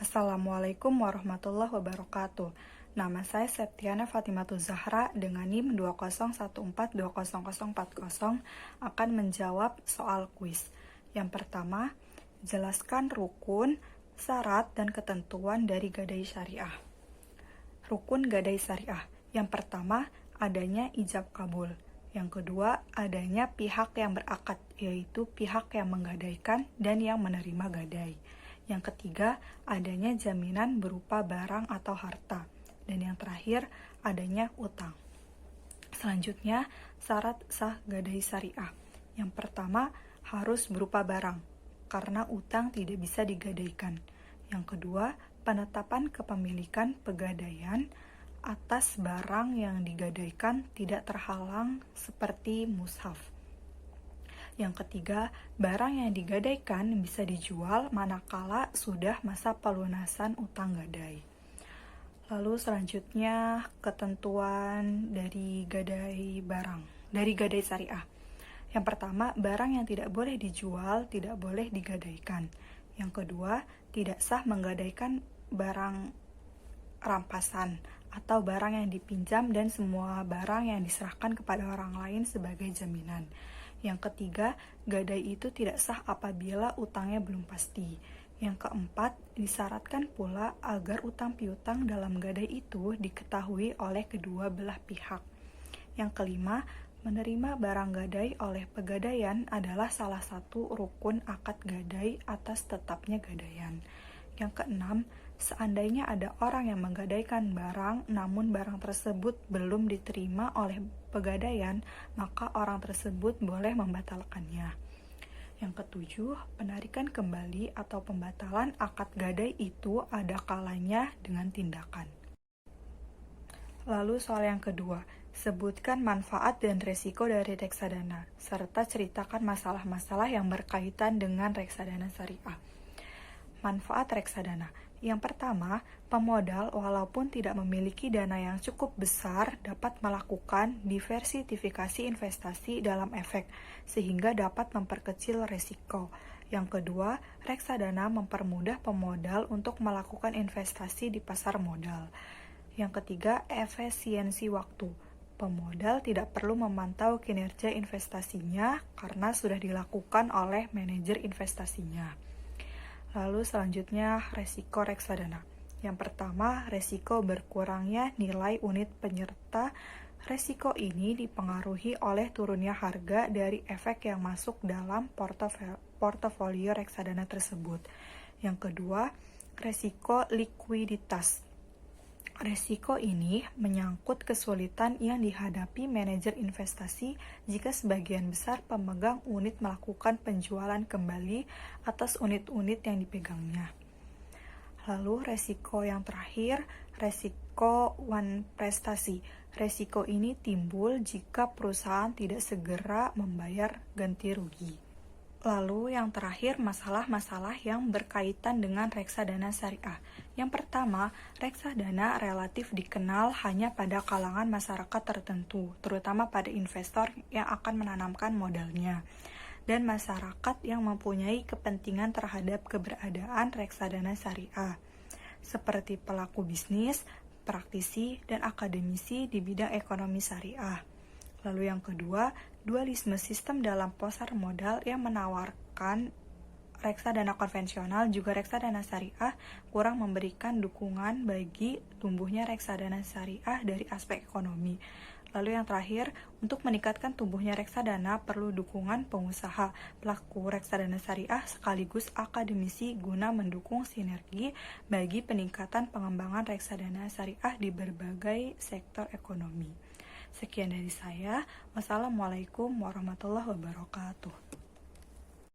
Assalamualaikum warahmatullahi wabarakatuh. Nama saya Septiana Fatimatu Zahra dengan NIM 201420040 akan menjawab soal kuis. Yang pertama, jelaskan rukun, syarat, dan ketentuan dari gadai syariah. Rukun gadai syariah. Yang pertama, adanya ijab kabul. Yang kedua, adanya pihak yang berakad, yaitu pihak yang menggadaikan dan yang menerima gadai. Yang ketiga, adanya jaminan berupa barang atau harta. Dan yang terakhir, adanya utang. Selanjutnya, syarat sah gadai syariah. Yang pertama, harus berupa barang, karena utang tidak bisa digadaikan. Yang kedua, penetapan kepemilikan pegadaian atas barang yang digadaikan tidak terhalang seperti mushaf. Yang ketiga, barang yang digadaikan bisa dijual manakala sudah masa pelunasan utang gadai. Lalu selanjutnya, ketentuan dari gadai syariah. Yang pertama, barang yang tidak boleh dijual tidak boleh digadaikan. Yang kedua, tidak sah menggadaikan barang rampasan atau barang yang dipinjam dan semua barang yang diserahkan kepada orang lain sebagai jaminan. Yang ketiga, gadai itu tidak sah apabila utangnya belum pasti. Yang keempat, disyaratkan pula agar utang piutang dalam gadai itu diketahui oleh kedua belah pihak. Yang kelima, menerima barang gadai oleh pegadaian adalah salah satu rukun akad gadai atas tetapnya gadaian. Yang keenam, seandainya ada orang yang menggadaikan barang namun barang tersebut belum diterima oleh pegadaian, maka orang tersebut boleh membatalkannya. Yang ketujuh, penarikan kembali atau pembatalan akad gadai itu ada kalanya dengan tindakan. Lalu soal yang kedua, sebutkan manfaat dan resiko dari reksadana, serta ceritakan masalah-masalah yang berkaitan dengan reksadana syariah. Manfaat reksadana. Yang pertama, pemodal walaupun tidak memiliki dana yang cukup besar dapat melakukan diversifikasi investasi dalam efek, sehingga dapat memperkecil resiko. Yang kedua, reksadana mempermudah pemodal untuk melakukan investasi di pasar modal. Yang ketiga, efisiensi waktu. Pemodal tidak perlu memantau kinerja investasinya karena sudah dilakukan oleh manajer investasinya. Lalu selanjutnya, resiko reksadana. Yang pertama, resiko berkurangnya nilai unit penyerta. Resiko ini dipengaruhi oleh turunnya harga dari efek yang masuk dalam portofolio reksadana tersebut. Yang kedua, resiko likuiditas. Resiko ini menyangkut kesulitan yang dihadapi manajer investasi jika sebagian besar pemegang unit melakukan penjualan kembali atas unit-unit yang dipegangnya. Lalu resiko yang terakhir, resiko prestasi. Resiko ini timbul jika perusahaan tidak segera membayar ganti rugi. Lalu yang terakhir, masalah-masalah yang berkaitan dengan reksadana syariah. Yang pertama, reksadana relatif dikenal hanya pada kalangan masyarakat tertentu, terutama pada investor yang akan menanamkan modalnya, dan masyarakat yang mempunyai kepentingan terhadap keberadaan reksadana syariah, seperti pelaku bisnis, praktisi, dan akademisi di bidang ekonomi syariah. Lalu yang kedua, dualisme sistem dalam pasar modal yang menawarkan reksadana konvensional juga reksadana syariah kurang memberikan dukungan bagi tumbuhnya reksadana syariah dari aspek ekonomi. Lalu yang terakhir, untuk meningkatkan tumbuhnya reksadana perlu dukungan pengusaha, pelaku reksadana syariah sekaligus akademisi guna mendukung sinergi bagi peningkatan pengembangan reksadana syariah di berbagai sektor ekonomi. Sekian dari saya. Wassalamualaikum warahmatullahi wabarakatuh.